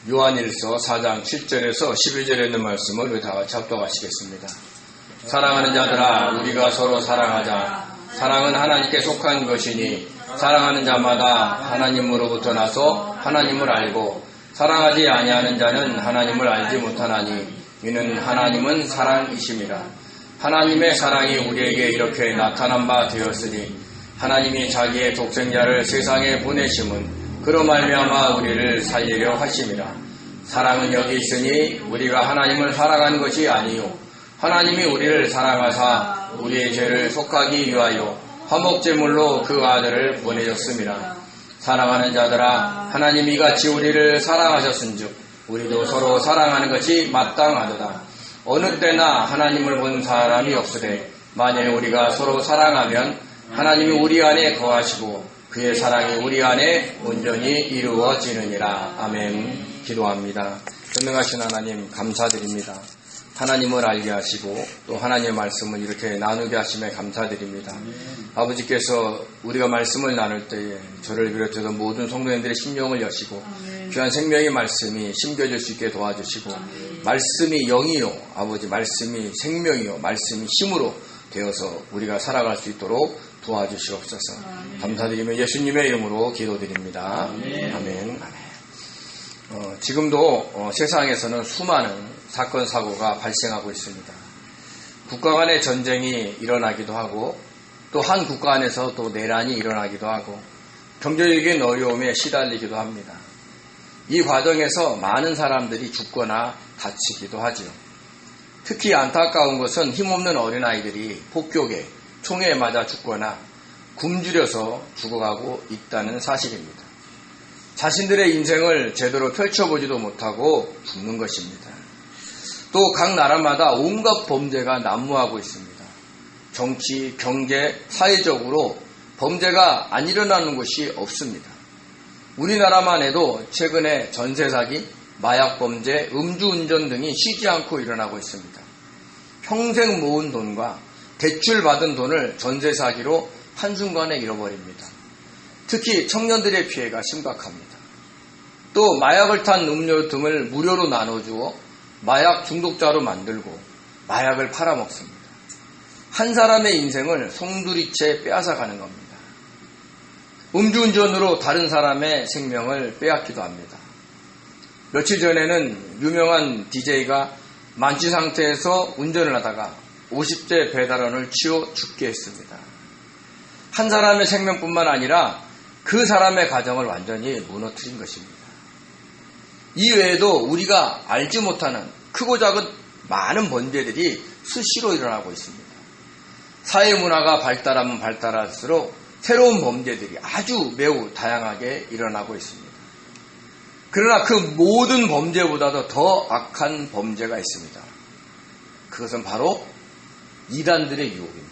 요한일서 4장 7절에서 11절에 있는 말씀을 우리 다 같이 합독하시겠습니다. 사랑하는 자들아, 우리가 서로 사랑하자. 사랑은 하나님께 속한 것이니 사랑하는 자마다 하나님으로부터 나서 하나님을 알고 사랑하지 아니하는 자는 하나님을 알지 못하나니 이는 하나님은 사랑이심이라. 하나님의 사랑이 우리에게 이렇게 나타난 바 되었으니 하나님이 자기의 독생자를 세상에 보내심은 그로 말미암아 우리를 살리려 하심이라. 사랑은 여기 있으니 우리가 하나님을 사랑하는 것이 아니요 하나님이 우리를 사랑하사 우리의 죄를 속하기 위하여 화목제물로 그 아들을 보내셨습니다. 사랑하는 자들아, 하나님이 같이 우리를 사랑하셨은즉 우리도 서로 사랑하는 것이 마땅하도다. 어느 때나 하나님을 본 사람이 없으되 만일 우리가 서로 사랑하면 하나님이 우리 안에 거하시고 그의 사랑이 우리 안에 온전히 이루어지느니라. 아멘. 기도합니다. 전능하신 하나님 감사드립니다. 하나님을 알게 하시고 또 하나님의 말씀을 이렇게 나누게 하심에 감사드립니다. 아버지께서 우리가 말씀을 나눌 때에 저를 비롯해서 모든 성도님들의 심령을 여시고 귀한 생명의 말씀이 심겨질 수 있게 도와주시고 말씀이 영이요 아버지 말씀이 생명이요 말씀이 힘으로 되어서 우리가 살아갈 수 있도록 도와주시옵소서. 감사드리며 예수님의 이름으로 기도드립니다. 아멘. 지금도 세상에서는 수많은 사건 사고가 발생하고 있습니다. 국가 간의 전쟁이 일어나기도 하고 또 한 국가 안에서 또 내란이 일어나기도 하고 경제적인 어려움에 시달리기도 합니다. 이 과정에서 많은 사람들이 죽거나 다치기도 하지요. 특히 안타까운 것은 힘없는 어린아이들이 폭격에 총에 맞아 죽거나 굶주려서 죽어가고 있다는 사실입니다. 자신들의 인생을 제대로 펼쳐보지도 못하고 죽는 것입니다. 또 각 나라마다 온갖 범죄가 난무하고 있습니다. 정치, 경제, 사회적으로 범죄가 안 일어나는 곳이 없습니다. 우리나라만 해도 최근에 전세 사기, 마약 범죄, 음주운전 등이 쉬지 않고 일어나고 있습니다. 평생 모은 돈과 대출 받은 돈을 전세 사기로 한순간에 잃어버립니다. 특히 청년들의 피해가 심각합니다. 또 마약을 탄 음료 등을 무료로 나눠주어 마약 중독자로 만들고 마약을 팔아먹습니다. 한 사람의 인생을 송두리째 빼앗아가는 겁니다. 음주운전으로 다른 사람의 생명을 빼앗기도 합니다. 며칠 전에는 유명한 DJ가 만취 상태에서 운전을 하다가 50대 배달원을 치워 죽게 했습니다. 한 사람의 생명뿐만 아니라 그 사람의 가정을 완전히 무너뜨린 것입니다. 이외에도 우리가 알지 못하는 크고 작은 많은 범죄들이 수시로 일어나고 있습니다. 사회문화가 발달하면 발달할수록 새로운 범죄들이 아주 매우 다양하게 일어나고 있습니다. 그러나 그 모든 범죄보다도 더 악한 범죄가 있습니다. 그것은 바로 이단들의 유혹입니다.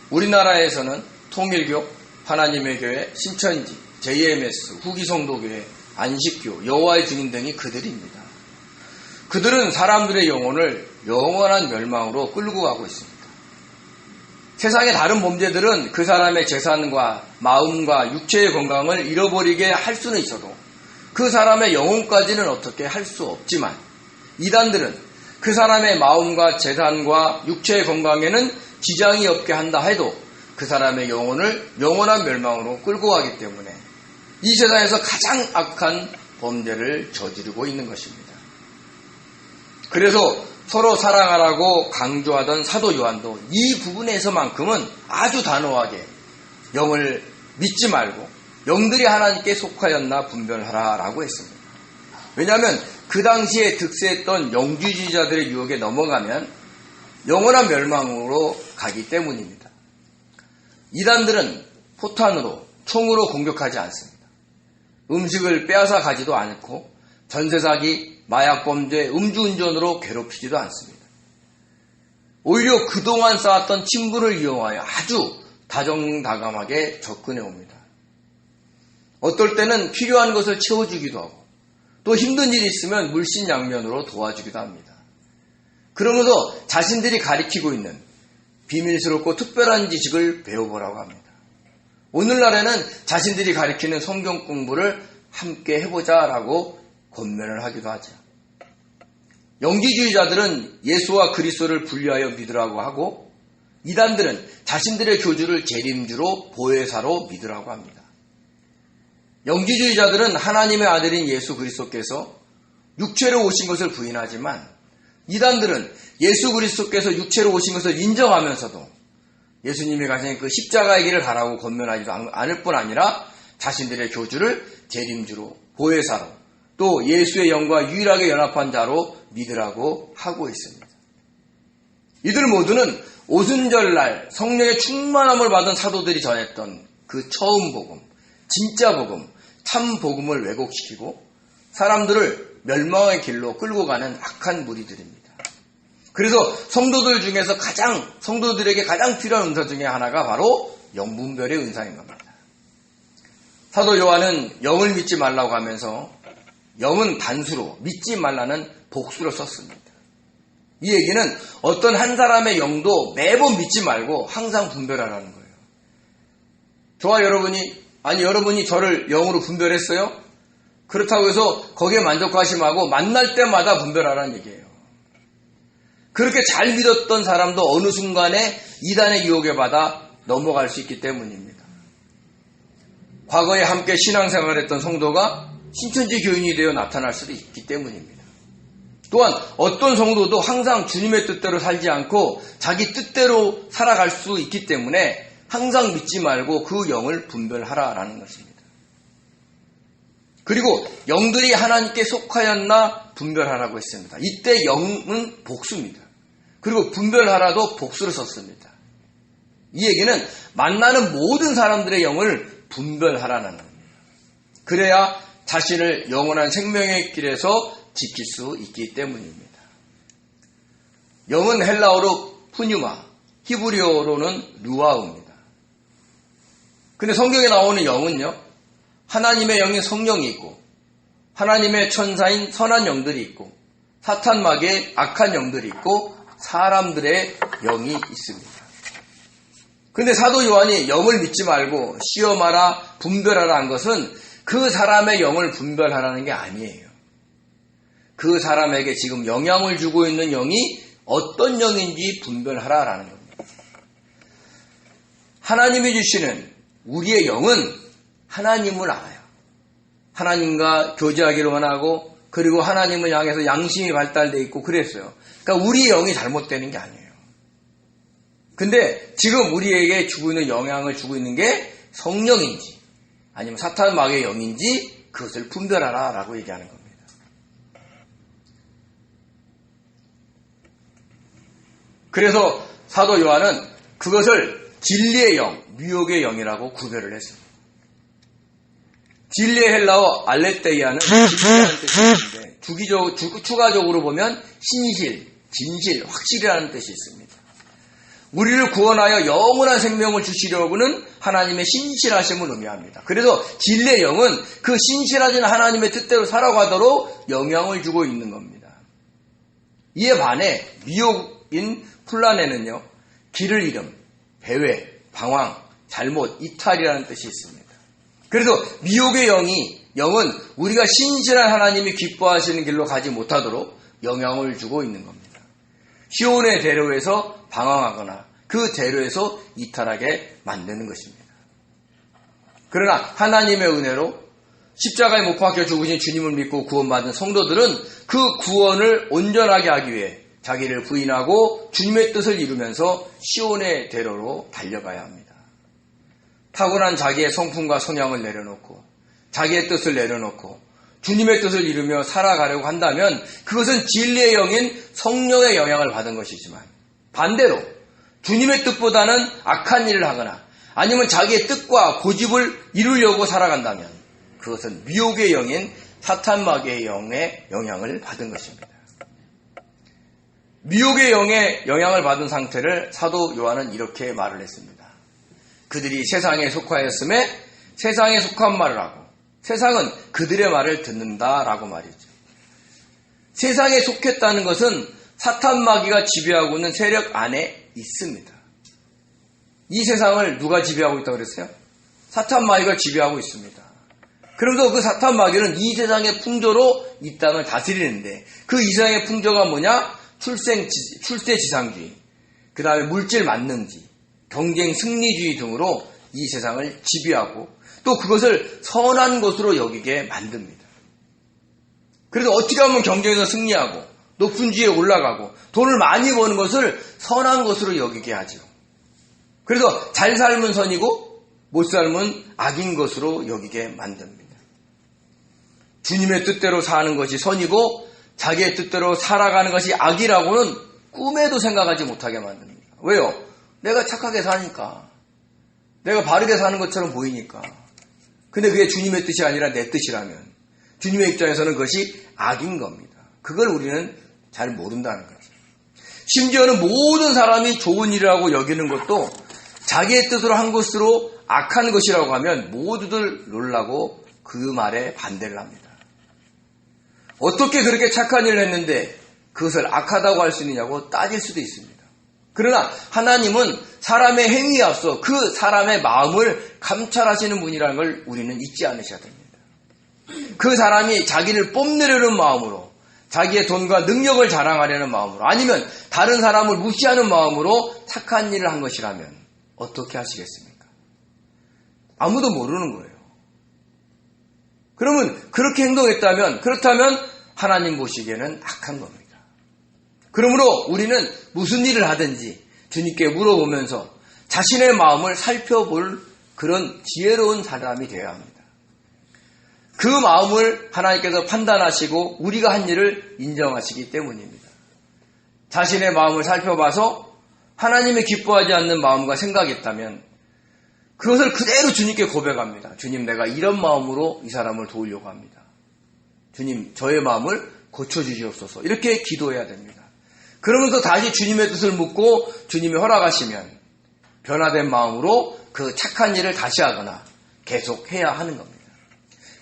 우리나라에서는 통일교, 하나님의 교회, 신천지, JMS, 후기성도교회, 안식교, 여호와의 증인 등이 그들입니다. 그들은 사람들의 영혼을 영원한 멸망으로 끌고 가고 있습니다. 세상의 다른 범죄들은 그 사람의 재산과 마음과 육체의 건강을 잃어버리게 할 수는 있어도 그 사람의 영혼까지는 어떻게 할 수 없지만 이단들은 그 사람의 마음과 재산과 육체의 건강에는 지장이 없게 한다 해도 그 사람의 영혼을 영원한 멸망으로 끌고 가기 때문에 이 세상에서 가장 악한 범죄를 저지르고 있는 것입니다. 그래서 서로 사랑하라고 강조하던 사도 요한도 이 부분에서만큼은 아주 단호하게 영을 믿지 말고 영들이 하나님께 속하였나 분별하라라고 했습니다. 왜냐하면 그 당시에 득세했던 영주주의자들의 유혹에 넘어가면 영원한 멸망으로 가기 때문입니다. 이단들은 포탄으로 총으로 공격하지 않습니다. 음식을 빼앗아 가지도 않고 전세사기, 마약범죄, 음주운전으로 괴롭히지도 않습니다. 오히려 그동안 쌓았던 친분을 이용하여 아주 다정다감하게 접근해 옵니다. 어떨 때는 필요한 것을 채워주기도 하고 또 힘든 일이 있으면 물신양면으로 도와주기도 합니다. 그러면서 자신들이 가리키고 있는 비밀스럽고 특별한 지식을 배워보라고 합니다. 오늘날에는 자신들이 가리키는 성경 공부를 함께 해보자라고 권면을 하기도 하죠. 영지주의자들은 예수와 그리스도를 분리하여 믿으라고 하고 이단들은 자신들의 교주를 재림주로 보혜사로 믿으라고 합니다. 영지주의자들은 하나님의 아들인 예수 그리스도께서 육체로 오신 것을 부인하지만 이단들은 예수 그리스도께서 육체로 오신 것을 인정하면서도 예수님이 가신 그 십자가의 길을 가라고 권면하지도 않을 뿐 아니라 자신들의 교주를 재림주로 보혜사로 또 예수의 영과 유일하게 연합한 자로 믿으라고 하고 있습니다. 이들 모두는 오순절날 성령의 충만함을 받은 사도들이 전했던 그 처음 복음, 진짜 복음, 참 복음을 왜곡시키고 사람들을 멸망의 길로 끌고 가는 악한 무리들입니다. 그래서 성도들 중에서 성도들에게 가장 필요한 은사 중에 하나가 바로 영분별의 은사인 겁니다. 사도 요한은 영을 믿지 말라고 하면서 영은 단수로 믿지 말라는 복수로 썼습니다. 이 얘기는 어떤 한 사람의 영도 매번 믿지 말고 항상 분별하라는 거예요. 저와 여러분이 저를 영으로 분별했어요? 그렇다고 해서 거기에 만족하심하고 만날 때마다 분별하라는 얘기예요. 그렇게 잘 믿었던 사람도 어느 순간에 이단의 유혹에 받아 넘어갈 수 있기 때문입니다. 과거에 함께 신앙생활을 했던 성도가 신천지 교인이 되어 나타날 수도 있기 때문입니다. 또한 어떤 성도도 항상 주님의 뜻대로 살지 않고 자기 뜻대로 살아갈 수 있기 때문에 항상 믿지 말고 그 영을 분별하라라는 것입니다. 그리고 영들이 하나님께 속하였나 분별하라고 했습니다. 이때 영은 복수입니다. 그리고 분별하라도 복수를 썼습니다. 이 얘기는 만나는 모든 사람들의 영을 분별하라는 겁니다. 그래야 자신을 영원한 생명의 길에서 지킬 수 있기 때문입니다. 영은 헬라어로 푸뉴마, 히브리어로는 루아우입니다. 근데 성경에 나오는 영은요, 하나님의 영인 성령이 있고 하나님의 천사인 선한 영들이 있고 사탄 마귀의 악한 영들이 있고 사람들의 영이 있습니다. 근데 사도 요한이 영을 믿지 말고 시험하라, 분별하라 한 것은 그 사람의 영을 분별하라는 게 아니에요. 그 사람에게 지금 영향을 주고 있는 영이 어떤 영인지 분별하라라는 겁니다. 하나님이 주시는 우리의 영은 하나님을 알아요. 하나님과 교제하기를 원하고 그리고 하나님을 향해서 양심이 발달되어 있고 그랬어요. 그러니까 우리의 영이 잘못되는 게 아니에요. 근데 지금 우리에게 주고 있는 영향을 주고 있는 게 성령인지 아니면 사탄 마귀의 영인지 그것을 분별하라 라고 얘기하는 겁니다. 그래서 사도 요한은 그것을 진리의 영, 미혹의 영이라고 구별을 했습니다. 진리의 헬라어 알레테이아는 진실이라는 뜻이 있는데 추가적으로 보면 신실, 진실, 확실이라는 뜻이 있습니다. 우리를 구원하여 영원한 생명을 주시려고는 하나님의 신실하심을 의미합니다. 그래서 진리의 영은 그 신실하신 하나님의 뜻대로 살아가도록 영향을 주고 있는 겁니다. 이에 반해 미혹인 플라네는요, 길을 잃음, 배회, 방황, 잘못, 이탈이라는 뜻이 있습니다. 그래서 미혹의 영은 우리가 신실한 하나님이 기뻐하시는 길로 가지 못하도록 영향을 주고 있는 겁니다. 시온의 대로에서 방황하거나 그 대로에서 이탈하게 만드는 것입니다. 그러나 하나님의 은혜로 십자가에 못 박혀 죽으신 주님을 믿고 구원받은 성도들은 그 구원을 온전하게 하기 위해 자기를 부인하고 주님의 뜻을 이루면서 시온의 대로로 달려가야 합니다. 타고난 자기의 성품과 성향을 내려놓고 자기의 뜻을 내려놓고 주님의 뜻을 이루며 살아가려고 한다면 그것은 진리의 영인 성령의 영향을 받은 것이지만 반대로 주님의 뜻보다는 악한 일을 하거나 아니면 자기의 뜻과 고집을 이루려고 살아간다면 그것은 미혹의 영인 사탄 마귀의 영의 영향을 받은 것입니다. 미혹의 영의 영향을 받은 상태를 사도 요한은 이렇게 말을 했습니다. 그들이 세상에 속하였음에 세상에 속한 말을 하고 세상은 그들의 말을 듣는다라고 말이죠. 세상에 속했다는 것은 사탄 마귀가 지배하고 있는 세력 안에 있습니다. 이 세상을 누가 지배하고 있다고 그랬어요? 사탄 마귀가 지배하고 있습니다. 그러면서 그 사탄 마귀는 이 세상의 풍조로 이 땅을 다스리는데 그 이 세상의 풍조가 뭐냐? 출세지상주의, 그 다음에 물질 만능주의, 경쟁 승리주의 등으로 이 세상을 지배하고 또 그것을 선한 것으로 여기게 만듭니다. 그래서 어떻게 하면 경쟁에서 승리하고 높은 지위에 올라가고 돈을 많이 버는 것을 선한 것으로 여기게 하죠. 그래서 잘 살면 선이고 못 살면 악인 것으로 여기게 만듭니다. 주님의 뜻대로 사는 것이 선이고 자기의 뜻대로 살아가는 것이 악이라고는 꿈에도 생각하지 못하게 만듭니다. 왜요? 내가 착하게 사니까. 내가 바르게 사는 것처럼 보이니까. 근데 그게 주님의 뜻이 아니라 내 뜻이라면 주님의 입장에서는 그것이 악인 겁니다. 그걸 우리는 잘 모른다는 거죠. 심지어는 모든 사람이 좋은 일이라고 여기는 것도 자기의 뜻으로 한 것으로 악한 것이라고 하면 모두들 놀라고 그 말에 반대를 합니다. 어떻게 그렇게 착한 일을 했는데 그것을 악하다고 할 수 있느냐고 따질 수도 있습니다. 그러나 하나님은 사람의 행위에 앞서 그 사람의 마음을 감찰하시는 분이라는 걸 우리는 잊지 않으셔야 됩니다. 그 사람이 자기를 뽐내려는 마음으로, 자기의 돈과 능력을 자랑하려는 마음으로, 아니면 다른 사람을 무시하는 마음으로 착한 일을 한 것이라면 어떻게 하시겠습니까? 아무도 모르는 거예요. 그러면 그렇게 행동했다면, 그렇다면 하나님 보시기에는 악한 겁니다. 그러므로 우리는 무슨 일을 하든지 주님께 물어보면서 자신의 마음을 살펴볼 그런 지혜로운 사람이 되어야 합니다. 그 마음을 하나님께서 판단하시고 우리가 한 일을 인정하시기 때문입니다. 자신의 마음을 살펴봐서 하나님이 기뻐하지 않는 마음과 생각이 있다면 그것을 그대로 주님께 고백합니다. 주님, 내가 이런 마음으로 이 사람을 도우려고 합니다. 주님, 저의 마음을 고쳐주시옵소서. 이렇게 기도해야 됩니다. 그러면서 다시 주님의 뜻을 묻고 주님이 허락하시면 변화된 마음으로 그 착한 일을 다시 하거나 계속 해야 하는 겁니다.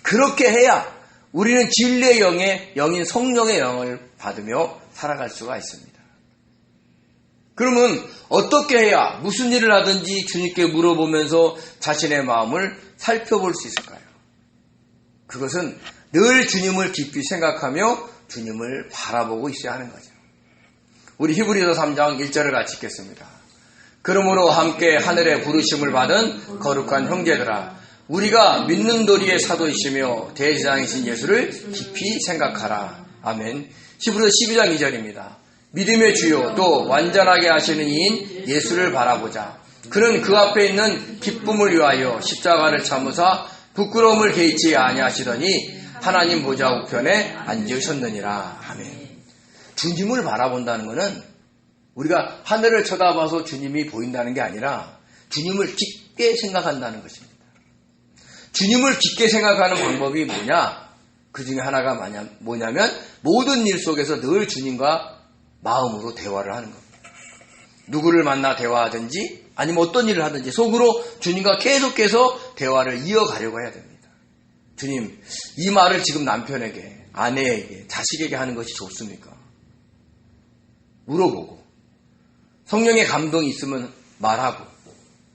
그렇게 해야 우리는 진리의 영인 성령의 영을 받으며 살아갈 수가 있습니다. 그러면 어떻게 해야 무슨 일을 하든지 주님께 물어보면서 자신의 마음을 살펴볼 수 있을까요? 그것은 늘 주님을 깊이 생각하며 주님을 바라보고 있어야 하는 거죠. 우리 히브리서 3장 1절을 같이 읽겠습니다. 그러므로 함께 하늘의 부르심을 받은 거룩한 형제들아, 우리가 믿는 도리의 사도이시며 대제사장이신 예수를 깊이 생각하라. 아멘. 히브리서 12장 2절입니다. 믿음의 주요 또 완전하게 하시는 이인 예수를 바라보자. 그는 그 앞에 있는 기쁨을 위하여 십자가를 참으사 부끄러움을 개의치 아니하시더니 하나님 보좌 우편에 앉으셨느니라. 아멘. 주님을 바라본다는 것은 우리가 하늘을 쳐다봐서 주님이 보인다는 게 아니라 주님을 깊게 생각한다는 것입니다. 주님을 깊게 생각하는 방법이 뭐냐? 그 중에 하나가 뭐냐면 모든 일 속에서 늘 주님과 마음으로 대화를 하는 겁니다. 누구를 만나 대화하든지 아니면 어떤 일을 하든지 속으로 주님과 계속해서 대화를 이어가려고 해야 됩니다. 주님, 이 말을 지금 남편에게, 아내에게, 자식에게 하는 것이 좋습니까? 물어보고 성령의 감동이 있으면 말하고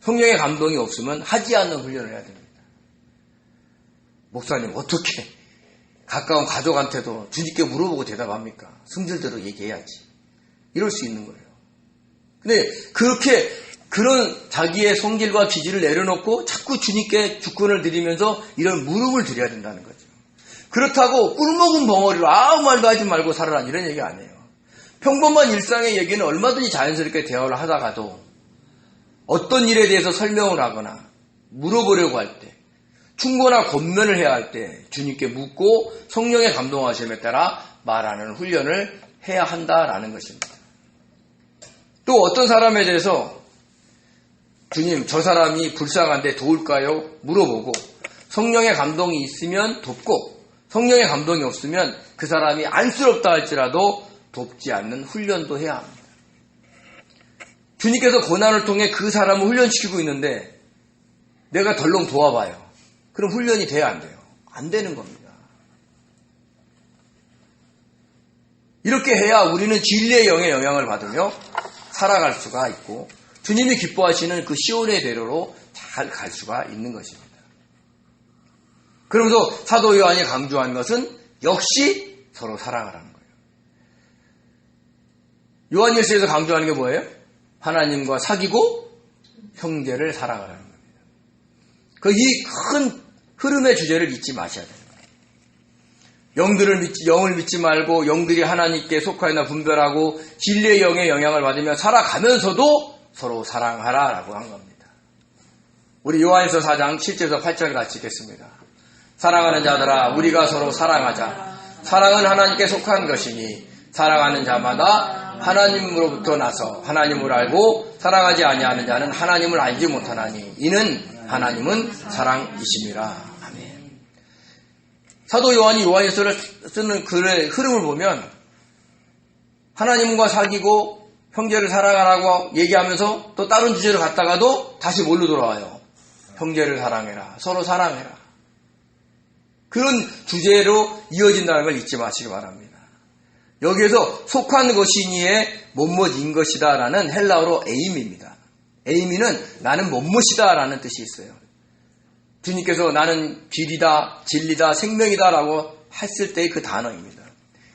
성령의 감동이 없으면 하지 않는 훈련을 해야 됩니다. 목사님, 어떻게 가까운 가족한테도 주님께 물어보고 대답합니까? 성질대로 얘기해야지. 이럴 수 있는 거예요. 근데 그렇게 그런 자기의 성질과 기질을 내려놓고 자꾸 주님께 주권을 드리면서 이런 무릎을 드려야 된다는 거죠. 그렇다고 꿀먹은 벙어리로 아무 말도 하지 말고 살아라 이런 얘기 안 해요. 평범한 일상의 얘기는 얼마든지 자연스럽게 대화를 하다가도 어떤 일에 대해서 설명을 하거나 물어보려고 할 때 충고나 권면을 해야 할 때 주님께 묻고 성령의 감동하심에 따라 말하는 훈련을 해야 한다라는 것입니다. 또 어떤 사람에 대해서 주님, 저 사람이 불쌍한데 도울까요? 물어보고 성령의 감동이 있으면 돕고 성령의 감동이 없으면 그 사람이 안쓰럽다 할지라도 돕지 않는 훈련도 해야 합니다. 주님께서 고난을 통해 그 사람을 훈련시키고 있는데 내가 덜렁 도와봐요. 그럼 훈련이 돼야 안 돼요? 안 되는 겁니다. 이렇게 해야 우리는 진리의 영의 영향을 받으며 살아갈 수가 있고 주님이 기뻐하시는 그 시온의 대로로 잘 갈 수가 있는 것입니다. 그러면서 사도 요한이 강조한 것은 역시 서로 사랑하라는 거예요. 요한일서에서 강조하는 게 뭐예요? 하나님과 사귀고 형제를 사랑하라는 겁니다. 이 큰 흐름의 주제를 잊지 마셔야 돼요. 영을 믿지 말고 영들이 하나님께 속하였나 분별하고 진리의 영의 영향을 받으며 살아가면서도 서로 사랑하라라고 한 겁니다. 우리 요한일서 4장 7절에서 8절 같이 읽겠습니다. 사랑하는 자들아 우리가 서로 사랑하자. 사랑은 하나님께 속한 것이니 사랑하는 자마다 하나님으로부터 나서 하나님을 알고 사랑하지 아니하는 자는 하나님을 알지 못하나니 이는 하나님은 사랑이심이라. 아멘. 사도 요한이 요한일서를 쓰는 글의 흐름을 보면 하나님과 사귀고 형제를 사랑하라고 얘기하면서 또 다른 주제로 갔다가도 다시 뭘로 돌아와요? 형제를 사랑해라. 서로 사랑해라. 그런 주제로 이어진다는 걸 잊지 마시기 바랍니다. 여기에서 속한 것이니에 뭐뭐인 것이다 라는 헬라어로 에이미입니다. 에이미는 나는 뭐뭐이다 라는 뜻이 있어요. 주님께서 나는 길이다, 진리다, 생명이다 라고 했을 때의 그 단어입니다.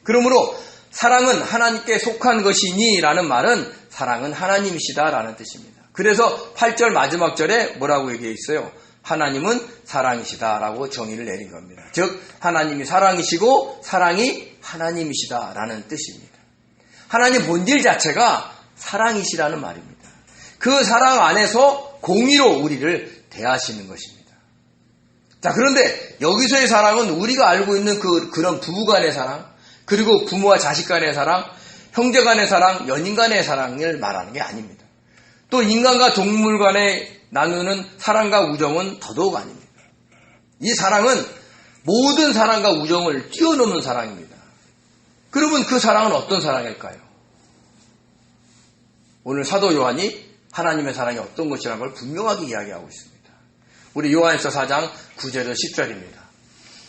그러므로 사랑은 하나님께 속한 것이니 라는 말은 사랑은 하나님이시다 라는 뜻입니다. 그래서 8절 마지막 절에 뭐라고 얘기해 있어요? 하나님은 사랑이시다 라고 정의를 내린 겁니다. 즉 하나님이 사랑이시고 사랑이 하나님이시다 라는 뜻입니다. 하나님 본질 자체가 사랑이시라는 말입니다. 그 사랑 안에서 공의로 우리를 대하시는 것입니다. 자, 그런데 여기서의 사랑은 우리가 알고 있는 그런 부부 간의 사랑, 그리고 부모와 자식 간의 사랑, 형제 간의 사랑, 연인 간의 사랑을 말하는 게 아닙니다. 또 인간과 동물 간에 나누는 사랑과 우정은 더더욱 아닙니다. 이 사랑은 모든 사랑과 우정을 뛰어넘는 사랑입니다. 그러면 그 사랑은 어떤 사랑일까요? 오늘 사도 요한이 하나님의 사랑이 어떤 것이라는 걸 분명하게 이야기하고 있습니다. 우리 요한일서 4장 9절에서 10절입니다.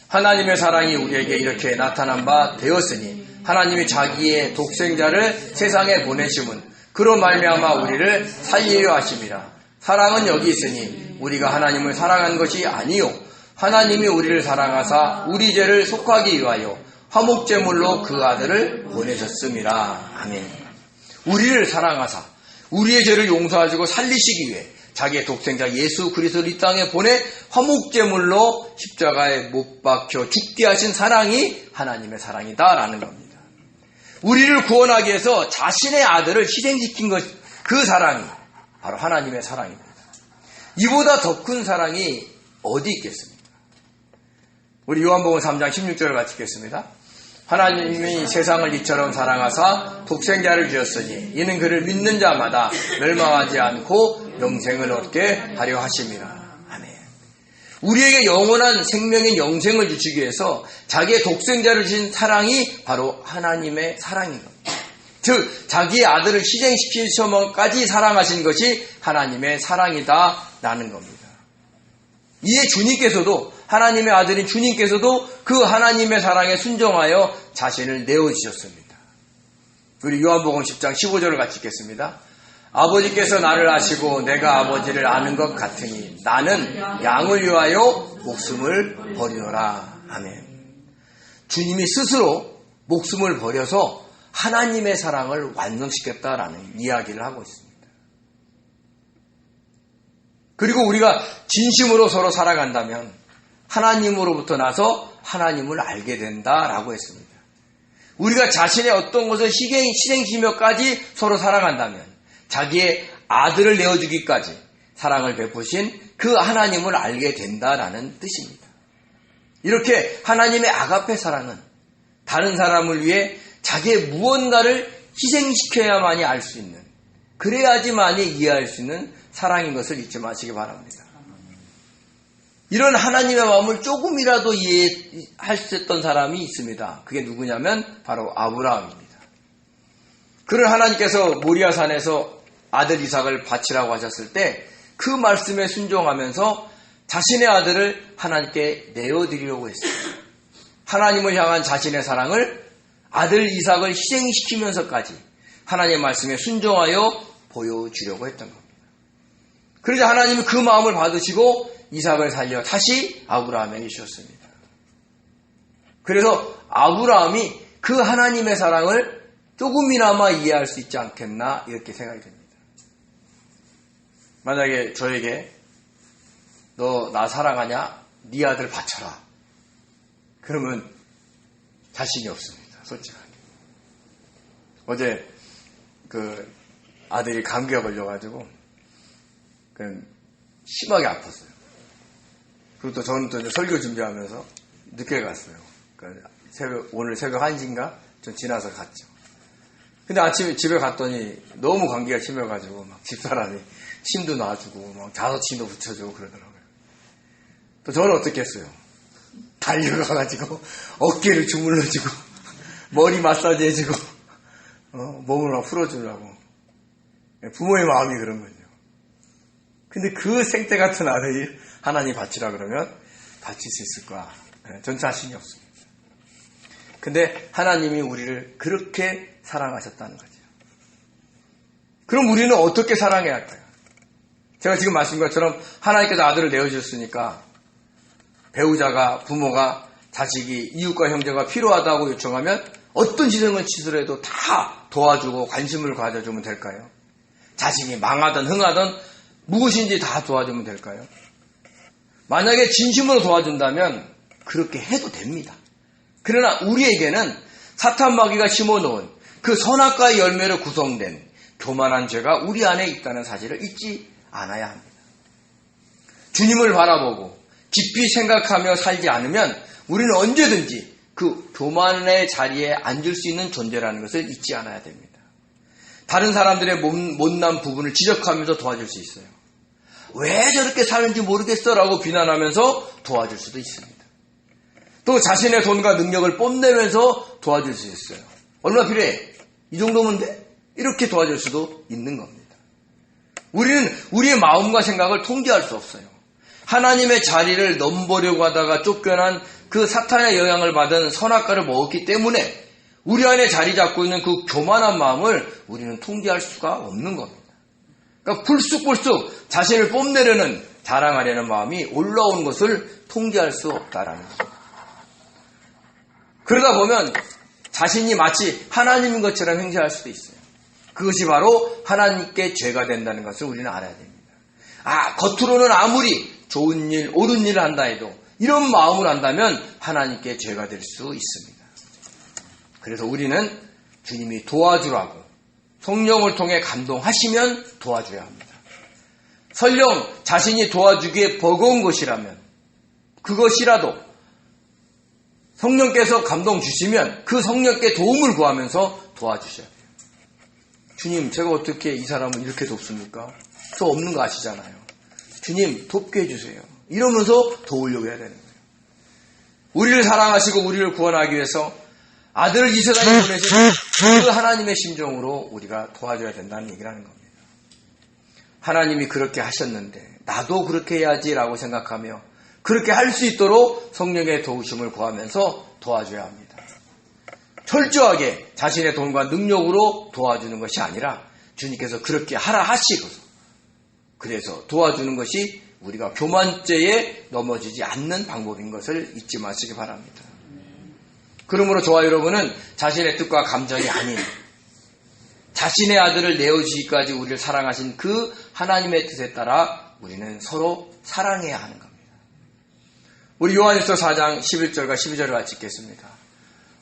하나님의 사랑이 우리에게 이렇게 나타난 바 되었으니 하나님이 자기의 독생자를 세상에 보내심은 그로 말미암아 우리를 살리려 하심이라. 사랑은 여기 있으니 우리가 하나님을 사랑한 것이 아니요 하나님이 우리를 사랑하사 우리 죄를 속하기 위하여 화목제물로 그 아들을 보내셨음이라. 아멘. 우리를 사랑하사 우리의 죄를 용서하시고 살리시기 위해 자기의 독생자 예수 그리스도를 이 땅에 보내 화목제물로 십자가에 못 박혀 죽게 하신 사랑이 하나님의 사랑이다라는 겁니다. 우리를 구원하기 위해서 자신의 아들을 희생시킨 것, 그 사랑이 바로 하나님의 사랑입니다. 이보다 더 큰 사랑이 어디 있겠습니까? 우리 요한복음 3장 16절을 같이 읽겠습니다. 하나님이 세상을 이처럼 사랑하사 독생자를 주셨으니 이는 그를 믿는 자마다 멸망하지 않고 영생을 얻게 하려 하심이라. 아멘. 우리에게 영원한 생명인 영생을 주시기 위해서 자기의 독생자를 주신 사랑이 바로 하나님의 사랑인 겁니다. 즉 자기의 아들을 희생시키셔까지 사랑하신 것이 하나님의 사랑이다라는 겁니다. 이에 주님께서도 하나님의 아들인 주님께서도 그 하나님의 사랑에 순종하여 자신을 내어주셨습니다. 우리 요한복음 10장 15절을 같이 읽겠습니다. 아버지께서 나를 아시고 내가 아버지를 아는 것 같으니 나는 양을 위하여 목숨을 버리노라. 아멘. 주님이 스스로 목숨을 버려서 하나님의 사랑을 완성시켰다라는 이야기를 하고 있습니다. 그리고 우리가 진심으로 서로 살아간다면 하나님으로부터 나서 하나님을 알게 된다라고 했습니다. 우리가 자신의 어떤 것을 희생시키며까지 서로 사랑한다면 자기의 아들을 내어주기까지 사랑을 베푸신 그 하나님을 알게 된다라는 뜻입니다. 이렇게 하나님의 아가페 사랑은 다른 사람을 위해 자기의 무언가를 희생시켜야만이 알 수 있는, 그래야지만이 이해할 수 있는 사랑인 것을 잊지 마시기 바랍니다. 이런 하나님의 마음을 조금이라도 이해할 수 있던 사람이 있습니다. 그게 누구냐면 바로 아브라함입니다. 그를 하나님께서 모리아산에서 아들 이삭을 바치라고 하셨을 때 그 말씀에 순종하면서 자신의 아들을 하나님께 내어드리려고 했어요. 하나님을 향한 자신의 사랑을 아들 이삭을 희생시키면서까지 하나님의 말씀에 순종하여 보여주려고 했던 겁니다. 그러자 하나님이 그 마음을 받으시고 이삭을 살려 다시 아브라함에게 주셨습니다. 그래서 아브라함이 그 하나님의 사랑을 조금이나마 이해할 수 있지 않겠나 이렇게 생각이 됩니다. 만약에 저에게 너 나 사랑하냐? 네 아들 바쳐라. 그러면 자신이 없습니다. 솔직하게. 어제 그 아들이 감기가 걸려가지고 심하게 아팠어요. 그리고 또 저는 또 설교 준비하면서 늦게 갔어요. 오늘 새벽 1시인가 좀 지나서 갔죠. 근데 아침에 집에 갔더니 너무 감기가 심해가지고 막 집사람이 침도 놔주고 막 자석침도 붙여주고 그러더라고요. 또 저는 어떻게 했어요? 달려가가지고 어깨를 주물러주고 머리 마사지 해주고 몸을 막 풀어주려고. 부모의 마음이 그런 거죠. 근데 그 생태 같은 아들이 하나님 바치라 그러면 바칠 수 있을까? 전 자신이 없습니다. 근데 하나님이 우리를 그렇게 사랑하셨다는 거죠. 그럼 우리는 어떻게 사랑해야 할까요? 제가 지금 말씀드린 것처럼 하나님께서 아들을 내어주셨으니까 배우자가, 부모가, 자식이, 이웃과 형제가 필요하다고 요청하면 어떤 지정을 치더라도 다 도와주고 관심을 가져주면 될까요? 자식이 망하든 흥하든 무엇인지 다 도와주면 될까요? 만약에 진심으로 도와준다면 그렇게 해도 됩니다. 그러나 우리에게는 사탄 마귀가 심어놓은 그 선악과의 열매로 구성된 교만한 죄가 우리 안에 있다는 사실을 잊지 않아야 합니다. 주님을 바라보고 깊이 생각하며 살지 않으면 우리는 언제든지 그 교만의 자리에 앉을 수 있는 존재라는 것을 잊지 않아야 됩니다. 다른 사람들의 못난 부분을 지적하면서 도와줄 수 있어요. 왜 저렇게 사는지 모르겠어 라고 비난하면서 도와줄 수도 있습니다. 또 자신의 돈과 능력을 뽐내면서 도와줄 수 있어요. 얼마 필요해? 이 정도면 돼? 이렇게 도와줄 수도 있는 겁니다. 우리는 우리의 마음과 생각을 통제할 수 없어요. 하나님의 자리를 넘보려고 하다가 쫓겨난 그 사탄의 영향을 받은 선악과를 먹었기 때문에 우리 안에 자리 잡고 있는 그 교만한 마음을 우리는 통제할 수가 없는 겁니다. 그러니까 불쑥불쑥 자신을 뽐내려는 자랑하려는 마음이 올라온 것을 통제할 수 없다라는 겁니다. 그러다 보면 자신이 마치 하나님인 것처럼 행세할 수도 있어요. 그것이 바로 하나님께 죄가 된다는 것을 우리는 알아야 됩니다. 겉으로는 아무리 좋은 일, 옳은 일을 한다 해도 이런 마음을 한다면 하나님께 죄가 될 수 있습니다. 그래서 우리는 주님이 도와주라고 성령을 통해 감동하시면 도와줘야 합니다. 설령 자신이 도와주기에 버거운 것이라면 그것이라도 성령께서 감동 주시면 그 성령께 도움을 구하면서 도와주셔야 돼요. 주님, 제가 어떻게 이 사람을 이렇게 돕습니까? 저 없는 거 아시잖아요. 주님, 돕게 해주세요. 이러면서 도우려고 해야 되는 거예요. 우리를 사랑하시고 우리를 구원하기 위해서 아들을 이 세상에 보내신 그 하나님의 심정으로 우리가 도와줘야 된다는 얘기를 하는 겁니다. 하나님이 그렇게 하셨는데 나도 그렇게 해야지라고 생각하며 그렇게 할 수 있도록 성령의 도우심을 구하면서 도와줘야 합니다. 철저하게 자신의 돈과 능력으로 도와주는 것이 아니라 주님께서 그렇게 하라 하시고서 그래서 도와주는 것이 우리가 교만죄에 넘어지지 않는 방법인 것을 잊지 마시기 바랍니다. 그러므로 저와 여러분은 자신의 뜻과 감정이 아닌 자신의 아들을 내어주기까지 우리를 사랑하신 그 하나님의 뜻에 따라 우리는 서로 사랑해야 하는 겁니다. 우리 요한일서 4장 11절과 12절을 같이 읽겠습니다.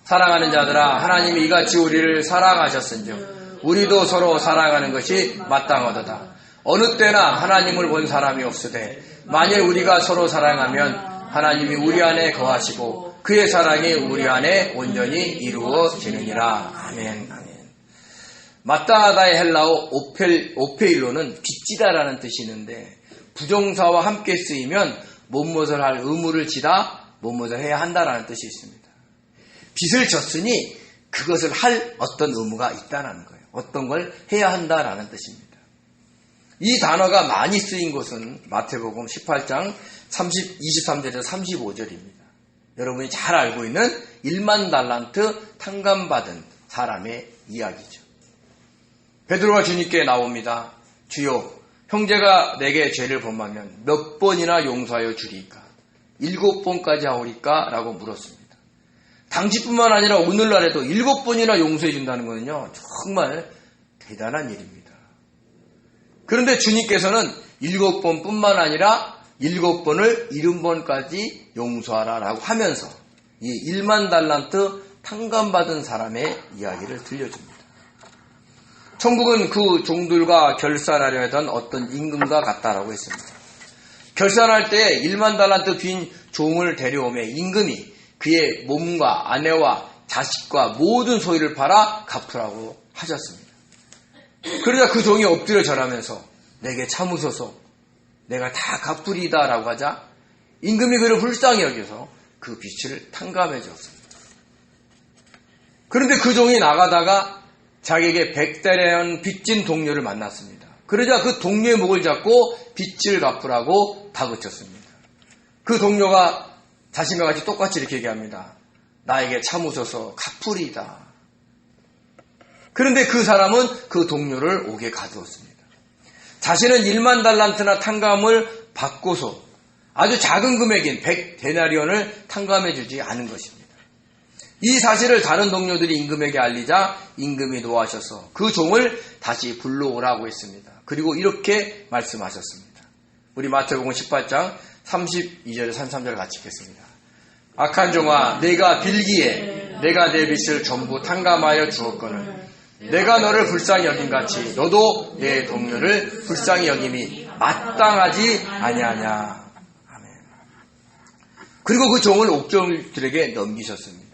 사랑하는 자들아 하나님이 이같이 우리를 사랑하셨은즉 우리도 서로 사랑하는 것이 마땅하도다. 어느 때나 하나님을 본 사람이 없으되 만일 우리가 서로 사랑하면 하나님이 우리 안에 거하시고 그의 사랑이 우리 안에 온전히 이루어지느니라. 아멘. 아멘. 마땅하다의 헬라어 오페일로는 빚지다라는 뜻이 있는데 부정사와 함께 쓰이면 무엇을 할 의무를 지다 무엇을 해야 한다라는 뜻이 있습니다. 빚을 졌으니 그것을 할 어떤 의무가 있다는 거예요. 어떤 걸 해야 한다라는 뜻입니다. 이 단어가 많이 쓰인 곳은 마태복음 18장 23절에서 35절입니다. 여러분이 잘 알고 있는 1만 달란트 탕감받은 사람의 이야기죠. 베드로가 주님께 나옵니다. 주여, 형제가 내게 죄를 범하면 몇 번이나 용서하여 주리까? 7번까지 하오리까? 라고 물었습니다. 당시뿐만 아니라 오늘날에도 7번이나 용서해 준다는 것은요, 정말 대단한 일입니다. 그런데 주님께서는 7번뿐만 아니라 7번을 70번까지 용서하라 라고 하면서 이 1만 달란트 탕감받은 사람의 이야기를 들려줍니다. 천국은 그 종들과 결산하려 하던 어떤 임금과 같다라고 했습니다. 결산할 때 1만 달란트 빈 종을 데려오며 임금이 그의 몸과 아내와 자식과 모든 소유를 팔아 갚으라고 하셨습니다. 그러자 그 종이 엎드려 절하면서 내게 참으소서 내가 다 갚으리다 라고 하자 임금이 그를 불쌍히 여겨서 그 빚을 탕감해 주었습니다. 그런데 그 종이 나가다가 자기에게 100데나리온 빚진 동료를 만났습니다. 그러자 그 동료의 목을 잡고 빚을 갚으라고 다그쳤습니다. 그 동료가 자신과 같이 똑같이 이렇게 얘기합니다. 나에게 참으소서 갚으리다. 그런데 그 사람은 그 동료를 옥에 가두었습니다. 자신은 1만 달란트나 탕감을 받고서 아주 작은 금액인 100데나리온을 탕감해 주지 않은 것입니다. 이 사실을 다른 동료들이 임금에게 알리자 임금이 노하셔서 그 종을 다시 불러오라고 했습니다. 그리고 이렇게 말씀하셨습니다. 우리 마태복음 18장 32절에 33절 같이 읽겠습니다. 악한 종아 내가 빌기에 내가 내 빚을 전부 탕감하여 주었거늘 내가 너를 불쌍히 여김같이 너도 내 동료를 불쌍히 여김이 마땅하지 아니하냐. 아멘. 그리고 그 종을 옥종들에게 넘기셨습니다.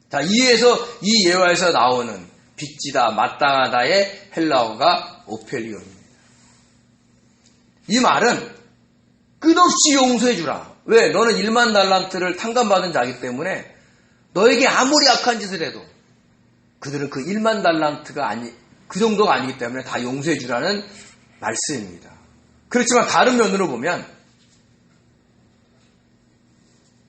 자, 이 예화에서 나오는 빚지다, 마땅하다의 헬라어가 오펠리온입니다. 이 말은 끝없이 용서해 주라. 왜? 너는 1만 달란트를 탕감받은 자이기 때문에 너에게 아무리 악한 짓을 해도 그들은 그 1만 달란트가 그 정도가 아니기 때문에 다 용서해 주라는 말씀입니다. 그렇지만 다른 면으로 보면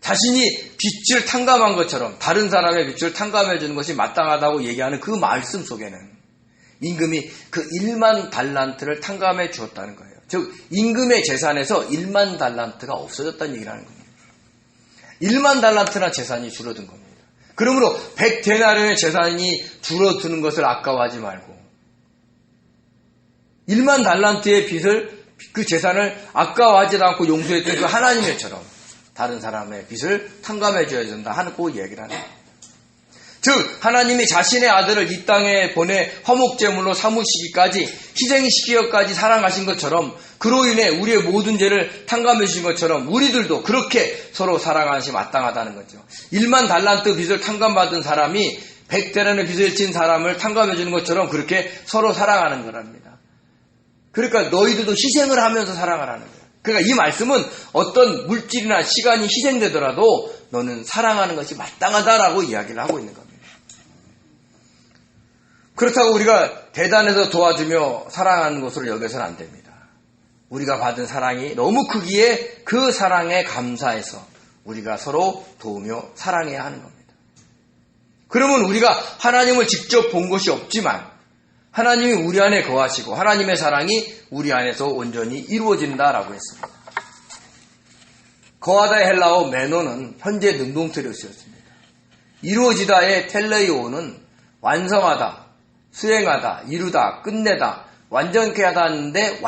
자신이 빚을 탕감한 것처럼 다른 사람의 빚을 탕감해 주는 것이 마땅하다고 얘기하는 그 말씀 속에는 임금이 그 1만 달란트를 탕감해 주었다는 거예요. 즉 임금의 재산에서 1만 달란트가 없어졌다는 얘기를 하는 겁니다. 1만 달란트나 재산이 줄어든 겁니다. 그러므로 100데나리온의 재산이 줄어드는 것을 아까워하지 말고 1만 달란트의 빚을 그 재산을 아까워하지 않고 용서했던 그 하나님의처럼 다른 사람의 빚을 탕감해 줘야 된다 하고 얘기를 하는 겁니다. 즉 하나님이 자신의 아들을 이 땅에 보내 화목제물로 삼으시기까지 희생시키기까지 사랑하신 것처럼 그로 인해 우리의 모든 죄를 탕감해 주신 것처럼 우리들도 그렇게 서로 사랑하는 것이 마땅하다는 거죠. 1만 달란트 빚을 탕감받은 사람이 100데나리온의 빚을 진 사람을 탕감해 주는 것처럼 그렇게 서로 사랑하는 거랍니다. 그러니까 너희들도 희생을 하면서 사랑하라는 거예요. 그러니까 이 말씀은 어떤 물질이나 시간이 희생되더라도 너는 사랑하는 것이 마땅하다라고 이야기를 하고 있는 겁니다. 그렇다고 우리가 대단해서 도와주며 사랑하는 것으로 여겨서는 안 됩니다. 우리가 받은 사랑이 너무 크기에 그 사랑에 감사해서 우리가 서로 도우며 사랑해야 하는 겁니다. 그러면 우리가 하나님을 직접 본 것이 없지만 하나님이 우리 안에 거하시고 하나님의 사랑이 우리 안에서 온전히 이루어진다라고 했습니다. 거하다의 헬라어 메노는 현재 능동태로 쓰였습니다. 이루어지다의 텔레이오는 완성하다, 수행하다, 이루다, 끝내다, 완전케 하다는데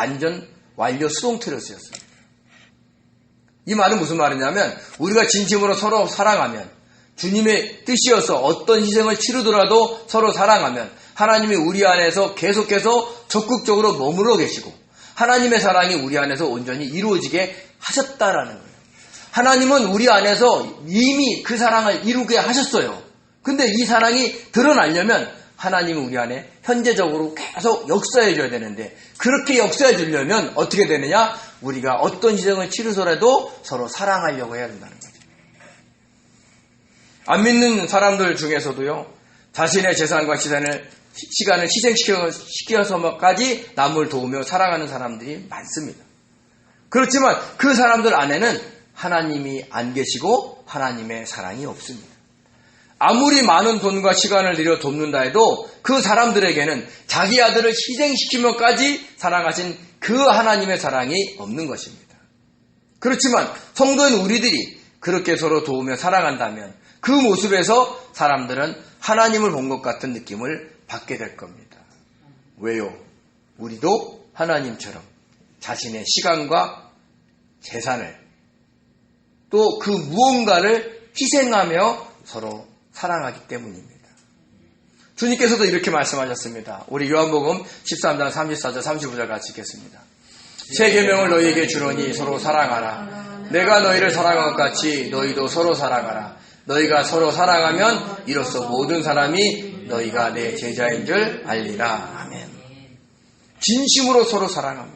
완료 수동태로 쓰였습니다. 이 말은 무슨 말이냐면 우리가 진심으로 서로 사랑하면 주님의 뜻이어서 어떤 희생을 치르더라도 서로 사랑하면 하나님이 우리 안에서 계속해서 적극적으로 머물러 계시고 하나님의 사랑이 우리 안에서 온전히 이루어지게 하셨다라는 거예요. 하나님은 우리 안에서 이미 그 사랑을 이루게 하셨어요. 근데 이 사랑이 드러나려면 하나님은 우리 안에 현재적으로 계속 역사해 줘야 되는데 그렇게 역사해 주려면 어떻게 되느냐? 우리가 어떤 희생을 치르더라도 서로 사랑하려고 해야 된다는 거죠. 안 믿는 사람들 중에서도요. 자신의 재산과 시간을 희생시켜서까지 남을 도우며 사랑하는 사람들이 많습니다. 그렇지만 그 사람들 안에는 하나님이 안 계시고 하나님의 사랑이 없습니다. 아무리 많은 돈과 시간을 들여 돕는다 해도 그 사람들에게는 자기 아들을 희생시키면까지 사랑하신 그 하나님의 사랑이 없는 것입니다. 그렇지만 성도인 우리들이 그렇게 서로 도우며 사랑한다면 그 모습에서 사람들은 하나님을 본 것 같은 느낌을 받게 될 겁니다. 왜요? 우리도 하나님처럼 자신의 시간과 재산을 또 그 무언가를 희생하며 서로 사랑하기 때문입니다. 주님께서도 이렇게 말씀하셨습니다. 우리 요한복음 13장 34절 35절 같이 읽겠습니다. 새 계명을 너희에게 주노니 서로 사랑하라. 내가 너희를 사랑한 것 같이 너희도 서로 사랑하라. 너희가 서로 사랑하면 이로써 모든 사람이 너희가 내 제자인 줄 알리라. 아멘. 진심으로 서로 사랑하면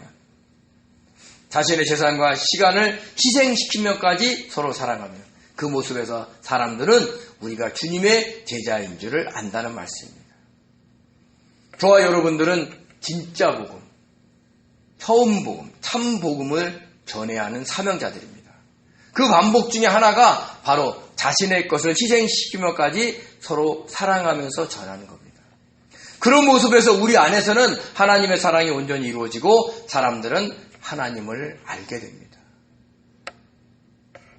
자신의 재산과 시간을 희생시키면까지 서로 사랑하면 그 모습에서 사람들은 우리가 주님의 제자인 줄을 안다는 말씀입니다. 저와 여러분들은 진짜 복음, 처음 복음, 참 복음을 전해야 하는 사명자들입니다. 그 반복 중에 하나가 바로 자신의 것을 희생시키면까지 서로 사랑하면서 전하는 겁니다. 그런 모습에서 우리 안에서는 하나님의 사랑이 온전히 이루어지고 사람들은 하나님을 알게 됩니다.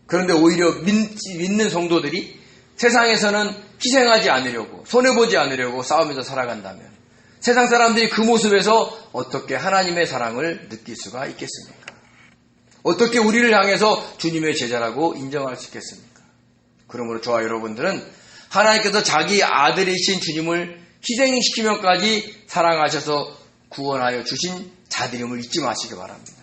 그런데 오히려 믿는 성도들이 세상에서는 희생하지 않으려고 손해보지 않으려고 싸우면서 살아간다면 세상 사람들이 그 모습에서 어떻게 하나님의 사랑을 느낄 수가 있겠습니까? 어떻게 우리를 향해서 주님의 제자라고 인정할 수 있겠습니까? 그러므로 저와 여러분들은 하나님께서 자기 아들이신 주님을 희생시키면까지 사랑하셔서 구원하여 주신 자들임을 잊지 마시기 바랍니다.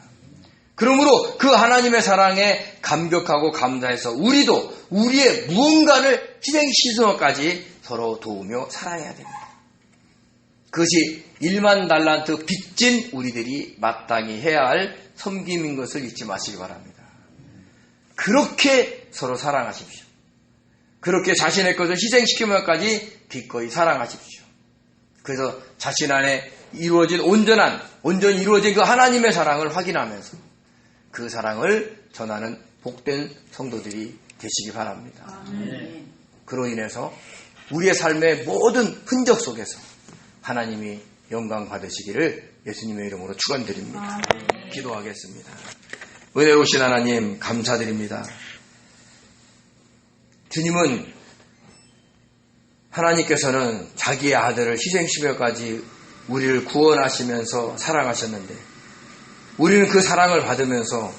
그러므로 그 하나님의 사랑에 감격하고 감사해서 우리도 우리의 무언가를 희생시키면까지 서로 도우며 사랑해야 됩니다. 그것이 1만 달란트 빚진 우리들이 마땅히 해야 할 섬김인 것을 잊지 마시기 바랍니다. 그렇게 서로 사랑하십시오. 그렇게 자신의 것을 희생시키면까지 기꺼이 사랑하십시오. 그래서 자신 안에 이루어진 온전히 이루어진 그 하나님의 사랑을 확인하면서 그 사랑을 전하는 복된 성도들이 되시기 바랍니다. 그로 인해서 우리의 삶의 모든 흔적 속에서 하나님이 영광 받으시기를 예수님의 이름으로 축원드립니다. 기도하겠습니다. 은혜로우신 하나님 감사드립니다. 주님은 하나님께서는 자기의 아들을 희생시켜까지 우리를 구원하시면서 사랑하셨는데 우리는 그 사랑을 받으면서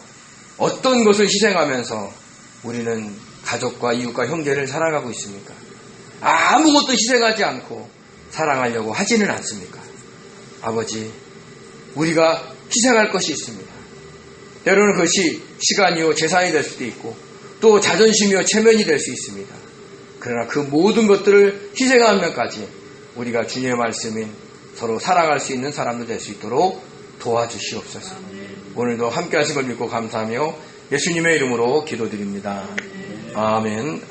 어떤 것을 희생하면서 우리는 가족과 이웃과 형제를 사랑하고 있습니까? 아무것도 희생하지 않고 사랑하려고 하지는 않습니까? 아버지, 우리가 희생할 것이 있습니다. 때로는 그것이 시간이요 재산이 될 수도 있고 또 자존심이요 체면이 될 수 있습니다. 그러나 그 모든 것들을 희생하면까지 우리가 주님의 말씀인 서로 사랑할 수 있는 사람들 될 수 있도록 도와주시옵소서. 오늘도 함께 하신 걸 믿고 감사하며 예수님의 이름으로 기도드립니다. 아멘.